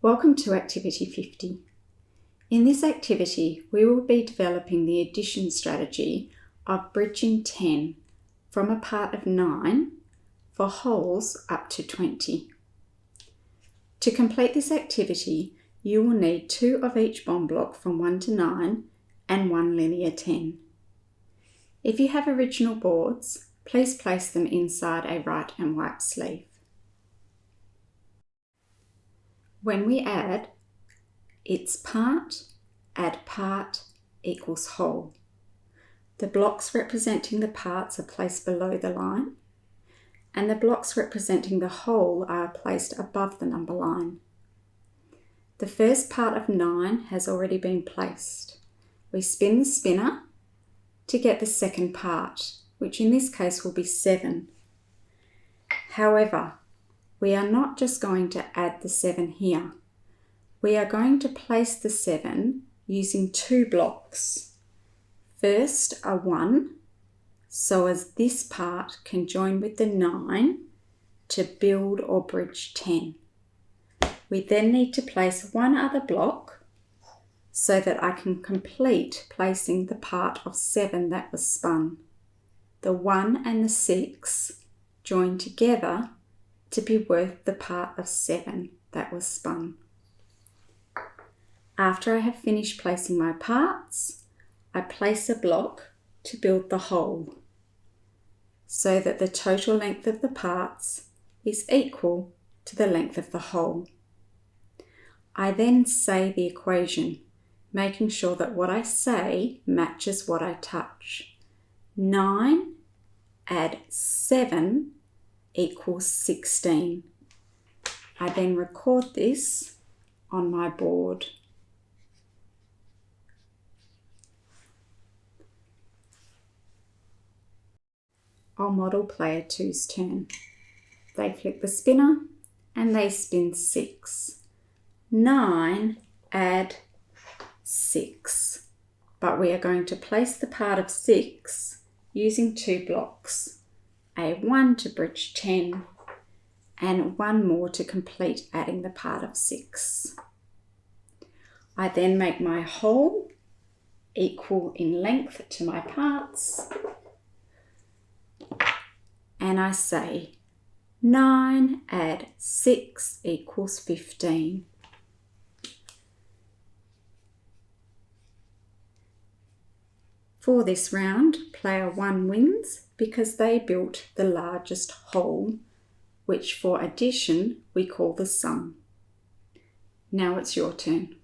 Welcome to Activity 50. In this activity, we will be developing the addition strategy of bridging 10 from a part of 9 for wholes up to 20. To complete this activity, you will need 2 of each bond block from 1 to 9 and 1 linear 10. If you have original boards, please place them inside a right and white sleeve. When we add, it's part, add part equals whole. The blocks representing the parts are placed below the line, and the blocks representing the whole are placed above the number line. The first part of 9 has already been placed. We spin the spinner to get the second part, which in this case will be 7. However, we are not just going to add the 7 here. We are going to place the 7 using 2 blocks. First, a 1, so as this part can join with the 9 to build or bridge 10. We then need to place one other block so that I can complete placing the part of 7 that was spun. The 1 and the 6 join together to be worth the part of 7 that was spun. After I have finished placing my parts, I place a block to build the whole, so that the total length of the parts is equal to the length of the whole. I then say the equation, making sure that what I say matches what I touch. 9 add 7 equals 16. I then record this on my board. I'll model player 2's turn. They flick the spinner and they spin 6. 9 add 6. But we are going to place the part of 6 using 2 blocks. A 1 to bridge 10 and 1 more to complete adding the part of 6. I then make my whole equal in length to my parts, and I say 9 add 6 equals 15. For this round, player 1 wins because they built the largest whole, which for addition we call the sum. Now it's your turn.